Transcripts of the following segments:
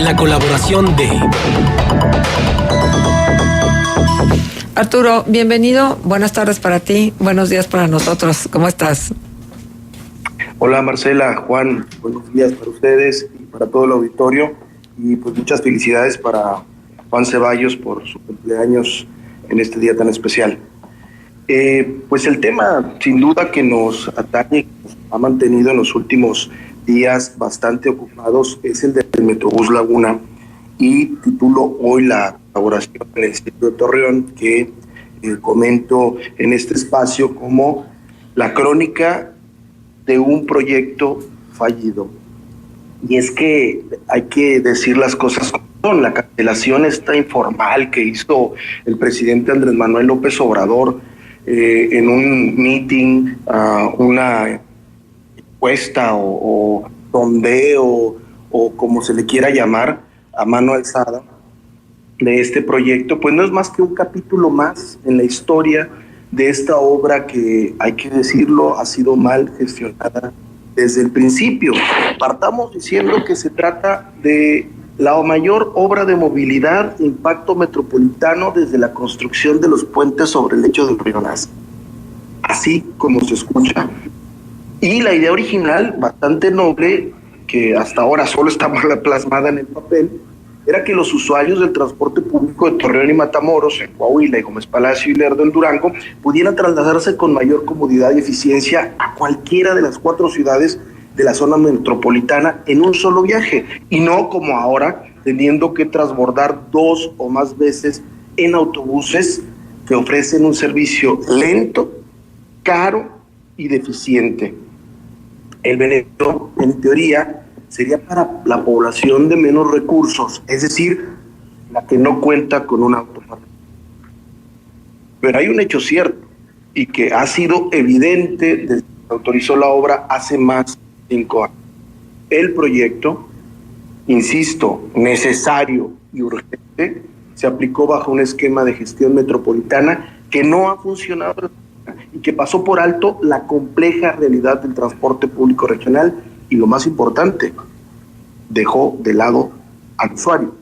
la colaboración de... Arturo, bienvenido. Buenas tardes para ti. Buenos días para nosotros. ¿Cómo estás? Hola Marcela, Juan, buenos días para ustedes y para todo el auditorio. Y pues muchas felicidades para Juan Ceballos por su cumpleaños en este día tan especial. Pues el tema sin duda que nos atañe, que nos ha mantenido en los últimos días bastante ocupados, es el del Metrobús Laguna, y titulo hoy la colaboración del Instituto de Torreón, que comento en este espacio como la crónica de un proyecto fallido. Y es que hay que decir las cosas como son. La cancelación esta informal que hizo el presidente Andrés Manuel López Obrador en un meeting, una encuesta o sondeo o como se le quiera llamar, a mano alzada de este proyecto, pues no es más que un capítulo más en la historia de esta obra que, hay que decirlo, ha sido mal gestionada desde el principio. Partamos diciendo que se trata de la mayor obra de movilidad e impacto metropolitano desde la construcción de los puentes sobre el lecho del río Naz, así como se escucha. Y la idea original, bastante noble, que hasta ahora solo está plasmada en el papel, era que los usuarios del transporte público de Torreón y Matamoros, en Coahuila y Gómez Palacio y Lerdo en Durango, pudieran trasladarse con mayor comodidad y eficiencia a cualquiera de las 4 ciudades de la zona metropolitana en un solo viaje, y no como ahora, teniendo que transbordar 2 o más veces en autobuses que ofrecen un servicio lento, caro y deficiente. El beneficio, en teoría, sería para la población de menos recursos, es decir, la que no cuenta con un auto. Pero hay un hecho cierto y que ha sido evidente desde que se autorizó la obra hace más de 5 años. El proyecto, insisto, necesario y urgente, se aplicó bajo un esquema de gestión metropolitana que no ha funcionado y que pasó por alto la compleja realidad del transporte público regional y, lo más importante, dejó de lado al usuario.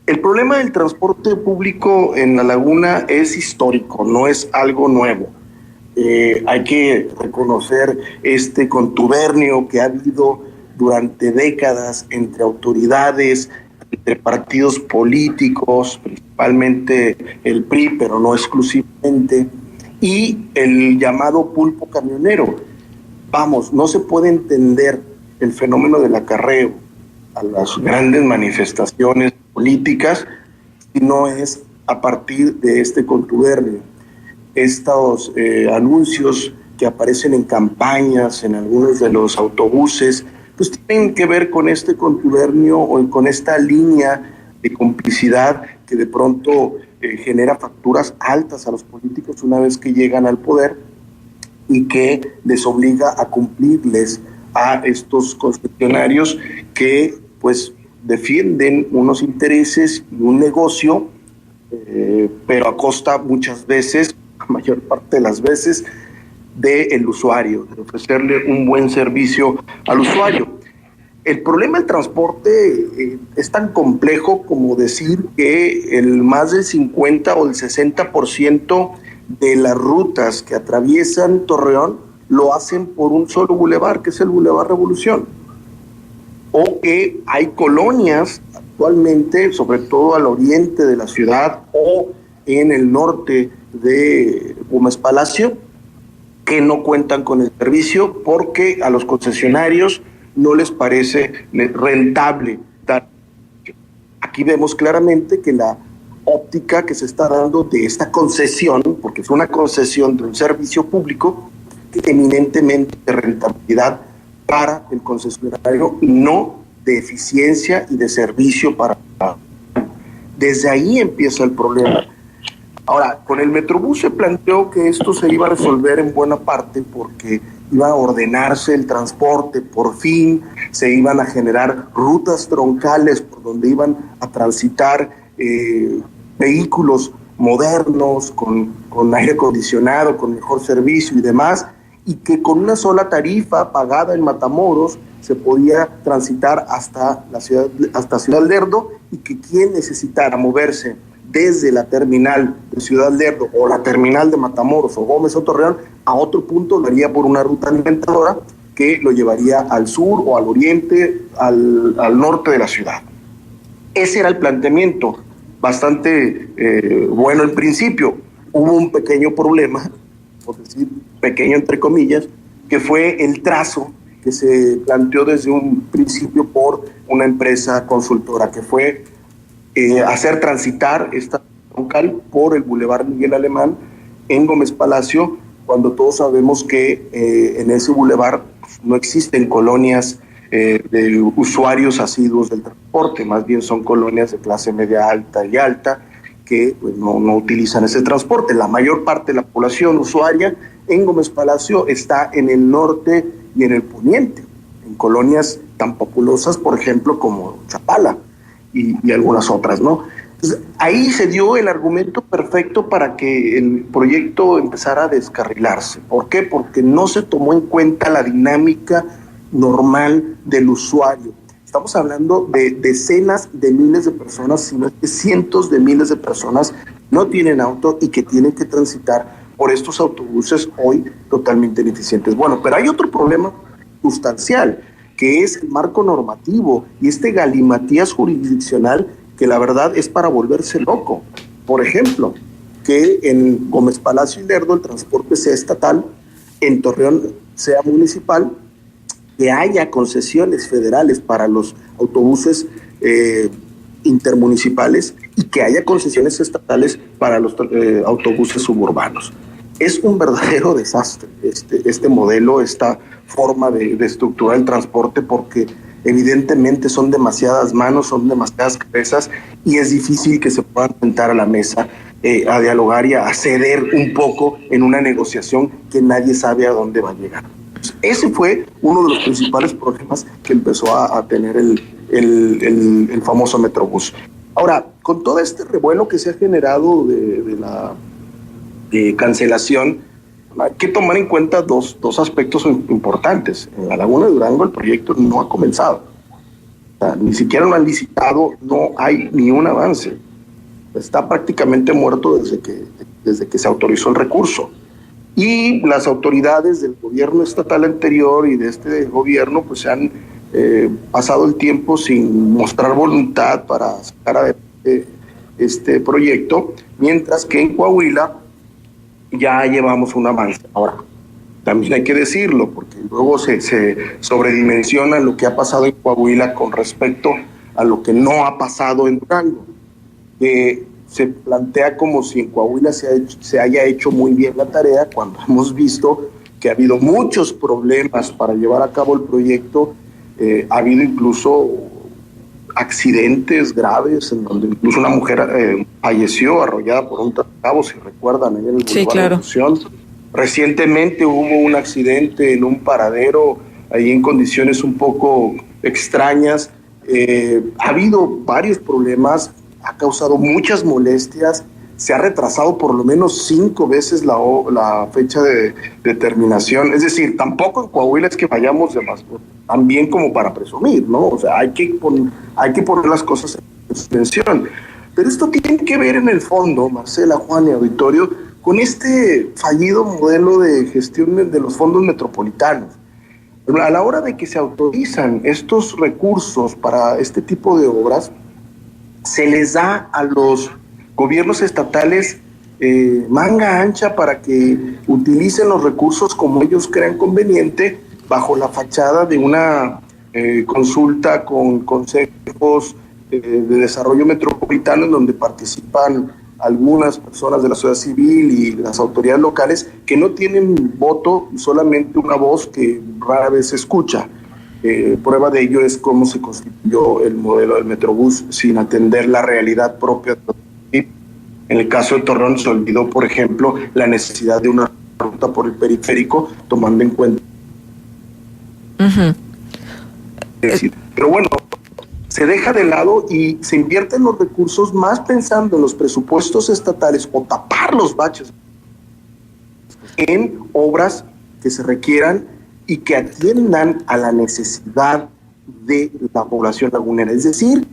El problema del transporte público en la laguna es histórico, no es algo nuevo. Hay que reconocer este contubernio que ha habido durante décadas entre autoridades, entre partidos políticos, principalmente el PRI, pero no exclusivamente, y el llamado pulpo camionero. Vamos, no se puede entender el fenómeno del acarreo a las grandes manifestaciones políticas si no es a partir de este contubernio. Estos anuncios que aparecen en campañas, en algunos de los autobuses, pues tienen que ver con este contubernio o con esta línea de complicidad que de pronto genera facturas altas a los políticos una vez que llegan al poder y que les obliga a cumplirles a estos concesionarios que pues defienden unos intereses y un negocio, pero a costa muchas veces, la mayor parte de las veces, del usuario, de ofrecerle un buen servicio al usuario. El problema del transporte es tan complejo como decir que el más del 50 o el 60% de las rutas que atraviesan Torreón lo hacen por un solo bulevar, que es el Bulevar Revolución. O que hay colonias actualmente, sobre todo al oriente de la ciudad o en el norte de Gómez Palacio, que no cuentan con el servicio porque a los concesionarios no les parece rentable dar. Aquí vemos claramente que la óptica que se está dando de esta concesión, porque es una concesión de un servicio público, eminentemente de rentabilidad para el concesionario y no de eficiencia y de servicio para. Desde ahí empieza el problema. Ahora, con el Metrobús se planteó que esto se iba a resolver en buena parte porque iba a ordenarse el transporte, por fin se iban a generar rutas troncales por donde iban a transitar vehículos modernos, con aire acondicionado, con mejor servicio y demás, y que con una sola tarifa pagada en Matamoros se podía transitar hasta Ciudad Lerdo, y que quien necesitara moverse desde la terminal de Ciudad Lerdo o la terminal de Matamoros o Gómez o Torreón a otro punto lo haría por una ruta alimentadora que lo llevaría al sur o al oriente, al norte de la ciudad. Ese era el planteamiento, bastante bueno en principio. Hubo un pequeño problema, por decir pequeño entre comillas, que fue el trazo que se planteó desde un principio por una empresa consultora, que fue hacer transitar esta troncal por el Boulevard Miguel Alemán en Gómez Palacio, cuando todos sabemos que en ese bulevar no existen colonias de usuarios asiduos del transporte, más bien son colonias de clase media alta y alta que pues, no utilizan ese transporte. La mayor parte de la población usuaria en Gómez Palacio está en el norte y en el poniente, en colonias tan populosas, por ejemplo, como Chapala y algunas otras, ¿no? Entonces, ahí se dio el argumento perfecto para que el proyecto empezara a descarrilarse. ¿Por qué? Porque no se tomó en cuenta la dinámica normal del usuario. Estamos hablando de decenas de miles de personas, sino que cientos de miles de personas no tienen auto y que tienen que transitar por estos autobuses hoy totalmente ineficientes. Bueno, pero hay otro problema sustancial, que es el marco normativo y este galimatías jurisdiccional que la verdad es para volverse loco. Por ejemplo, que en Gómez Palacio y Lerdo el transporte sea estatal, en Torreón sea municipal, que haya concesiones federales para los autobuses intermunicipales y que haya concesiones estatales para los autobuses suburbanos. Es un verdadero desastre este modelo, esta forma de estructurar el transporte, porque evidentemente son demasiadas manos, son demasiadas cabezas y es difícil que se puedan sentar a la mesa a dialogar y a ceder un poco en una negociación que nadie sabe a dónde va a llegar. Ese fue uno de los principales problemas que empezó a tener el famoso Metrobús. Ahora, con todo este revuelo que se ha generado de la cancelación, hay que tomar en cuenta dos aspectos importantes. En la Laguna de Durango el proyecto no ha comenzado. O sea, ni siquiera lo han licitado, no hay ni un avance. Está prácticamente muerto desde que se autorizó el recurso. Y las autoridades del gobierno estatal anterior y de este gobierno pues se han pasado el tiempo sin mostrar voluntad para sacar adelante este proyecto, mientras que en Coahuila ya llevamos un avance. Ahora, también hay que decirlo, porque luego se sobredimensiona lo que ha pasado en Coahuila con respecto a lo que no ha pasado en Durango. Se plantea como si en Coahuila se haya hecho muy bien la tarea, cuando hemos visto que ha habido muchos problemas para llevar a cabo el proyecto. Ha habido incluso accidentes graves en donde incluso una mujer falleció arrollada por un cabo, si recuerdan, en el sí, claro. Recientemente hubo un accidente en un paradero ahí en condiciones un poco extrañas. Ha habido varios problemas, ha causado muchas molestias, se ha retrasado por lo menos 5 veces la fecha de terminación. Es decir, tampoco en Coahuila es que vayamos de más tan bien como para presumir, ¿no? O sea, hay que poner las cosas en suspensión. Pero esto tiene que ver en el fondo, Marcela, Juan y auditorio, con este fallido modelo de gestión de los fondos metropolitanos. A la hora de que se autorizan estos recursos para este tipo de obras, se les da a los gobiernos estatales manga ancha para que utilicen los recursos como ellos crean conveniente, bajo la fachada de una consulta con consejos de desarrollo metropolitano, en donde participan algunas personas de la sociedad civil y las autoridades locales que no tienen voto, solamente una voz que rara vez se escucha. Prueba de ello es cómo se constituyó el modelo del Metrobús sin atender la realidad propia. En el caso de Torreón se olvidó, por ejemplo, la necesidad de una ruta por el periférico, tomando en cuenta. Uh-huh. Pero bueno, se deja de lado y se invierten los recursos más pensando en los presupuestos estatales o tapar los baches en obras que se requieran y que atiendan a la necesidad de la población lagunera. Es decir,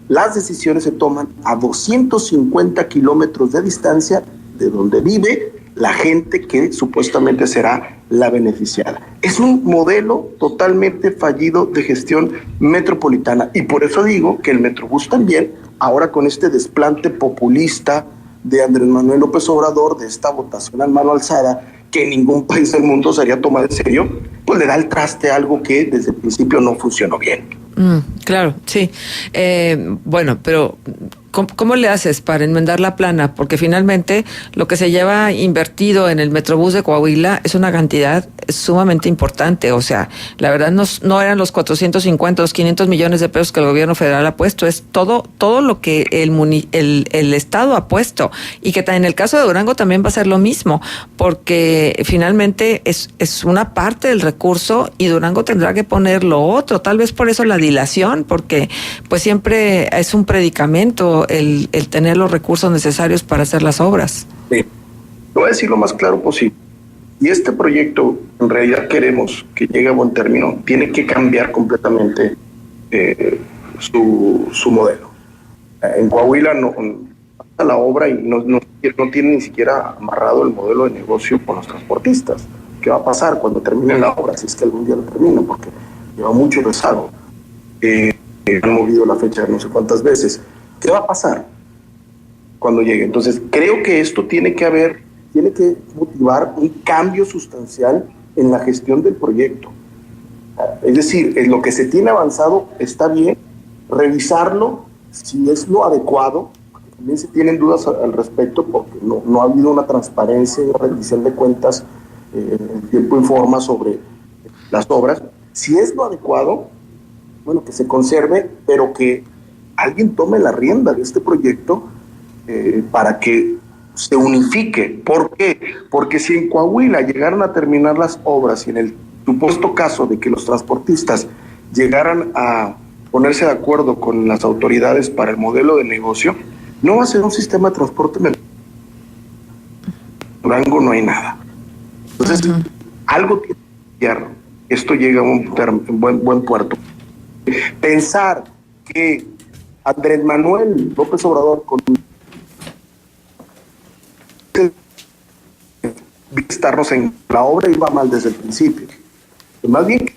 las decisiones se toman a 250 kilómetros de distancia de donde vive la gente que supuestamente será la beneficiada. Es un modelo totalmente fallido de gestión metropolitana, y por eso digo que el Metrobús también, ahora con este desplante populista de Andrés Manuel López Obrador, de esta votación a mano alzada, que ningún país del mundo se haría tomar en serio, pues le da el traste a algo que desde el principio no funcionó bien. Claro, sí. Bueno, pero ¿cómo le haces para enmendar la plana? Porque finalmente lo que se lleva invertido en el Metrobús de Coahuila es una cantidad sumamente importante. O sea, la verdad no eran los 450, los 500 millones de pesos que el gobierno federal ha puesto, es todo lo que el Estado ha puesto. Y que en el caso de Durango también va a ser lo mismo, porque finalmente es una parte del recurso y Durango tendrá que poner lo otro. Tal vez por eso la dilación, porque pues siempre es un predicamento el tener los recursos necesarios para hacer las obras. Sí. Lo voy a decir lo más claro posible. Y este proyecto, en realidad queremos que llegue a buen término, tiene que cambiar completamente su modelo. En Coahuila no la obra y no tiene ni siquiera amarrado el modelo de negocio con los transportistas. ¿Qué va a pasar cuando termine la obra? Si es que algún día lo termina, porque lleva mucho rezago. Han movido la fecha no sé cuántas veces. ¿Qué va a pasar cuando llegue? Entonces, creo que esto tiene que motivar un cambio sustancial en la gestión del proyecto. Es decir, en lo que se tiene avanzado está bien, revisarlo si es lo adecuado. También se tienen dudas al respecto porque no ha habido una transparencia y una rendición de cuentas en tiempo y forma sobre las obras. Si es lo adecuado, bueno, que se conserve, pero que alguien tome la rienda de este proyecto para que se unifique. ¿Por qué? Porque si en Coahuila llegaran a terminar las obras y en el supuesto caso de que los transportistas llegaran a ponerse de acuerdo con las autoridades para el modelo de negocio, no va a ser un sistema de transporte. En Durango no hay nada. Entonces, algo tiene que cambiar. Esto llega a un buen puerto. Pensar que Andrés Manuel López Obrador con estarnos en la obra iba mal desde el principio. Más bien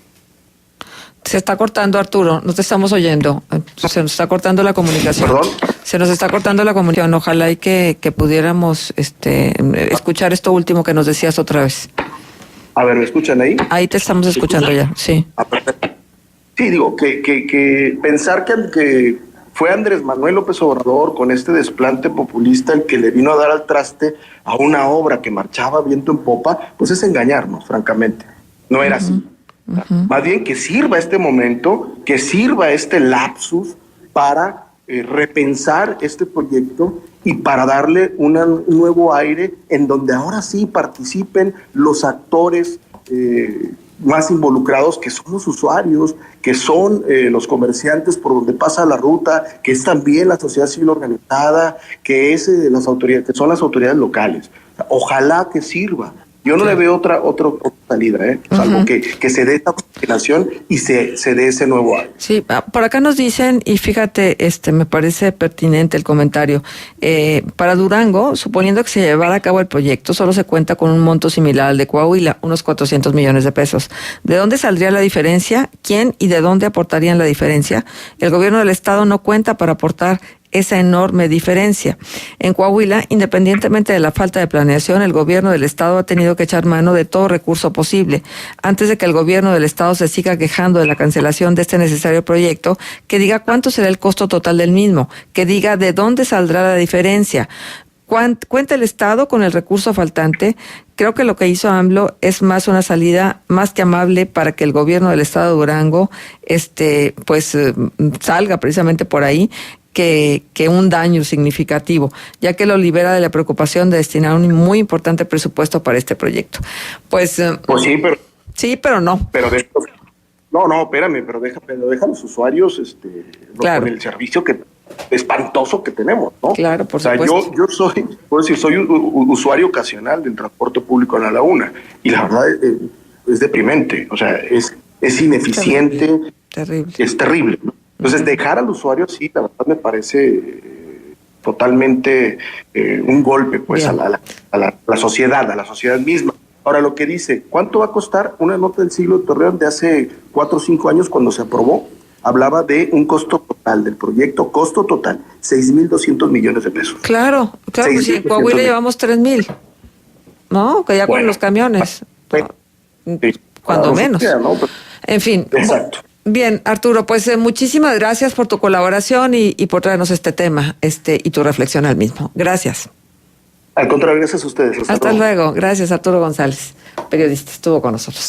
se está cortando, Arturo, no te estamos oyendo. Se nos está cortando la comunicación. ¿Perdón? Se nos está cortando la comunicación. Ojalá y que pudiéramos escuchar esto último que nos decías otra vez. A ver, ¿me escuchan ahí? Ahí te estamos escuchando ya, sí. Sí, digo, que pensar que fue Andrés Manuel López Obrador con este desplante populista el que le vino a dar al traste a una obra que marchaba viento en popa, pues es engañarnos, francamente. No era así. Más bien que sirva este momento, que sirva este lapsus para repensar este proyecto y para darle un nuevo aire en donde ahora sí participen los actores más involucrados, que son los usuarios, que son los comerciantes por donde pasa la ruta, que es también la sociedad civil organizada, que es las autoridades, que son las autoridades locales. Ojalá que sirva. Yo no le veo otra salida, salvo que se dé esta coordinación y se dé ese nuevo año. Sí, por acá nos dicen, y fíjate, me parece pertinente el comentario, para Durango, suponiendo que se llevara a cabo el proyecto, solo se cuenta con un monto similar al de Coahuila, unos 400 millones de pesos. ¿De dónde saldría la diferencia? ¿Quién y de dónde aportarían la diferencia? El gobierno del estado no cuenta para aportar esa enorme diferencia. En Coahuila, independientemente de la falta de planeación, el gobierno del estado ha tenido que echar mano de todo recurso posible. Antes de que el gobierno del estado se siga quejando de la cancelación de este necesario proyecto, que diga cuánto será el costo total del mismo, que diga de dónde saldrá la diferencia. Cuenta el Estado con el recurso faltante. Creo que lo que hizo AMLO es más una salida más que amable para que el gobierno del estado de Durango salga precisamente por ahí, que un daño significativo, ya que lo libera de la preocupación de destinar un muy importante presupuesto para este proyecto. Pues sí, pero... Sí, pero no. No, espérame, pero deja a los usuarios claro, con el servicio que espantoso que tenemos, ¿no? Claro, por o sea, supuesto. yo soy, puedo decir, soy un usuario ocasional del transporte público en la laguna y la verdad es deprimente, o sea, es ineficiente, Terrible. es terrible, ¿no? Entonces, dejar al usuario, sí, la verdad me parece totalmente un golpe, pues, a la sociedad misma. Ahora, lo que dice, ¿cuánto va a costar? Una nota del Siglo de Torreón de hace 4 o 5 años, cuando se aprobó, hablaba de un costo total del proyecto, costo total, 6,200 millones de pesos. Claro, pues en 6,200 Coahuila millones. llevamos 3,000, ¿no? Que ya con Bueno, los camiones, sí, cuando para menos. Sofía, ¿no? En fin. Exacto. Bien, Arturo, pues muchísimas gracias por tu colaboración y por traernos este tema y tu reflexión al mismo. Gracias. Al contrario, gracias a ustedes. Hasta luego. Gracias, Arturo González, periodista, estuvo con nosotros.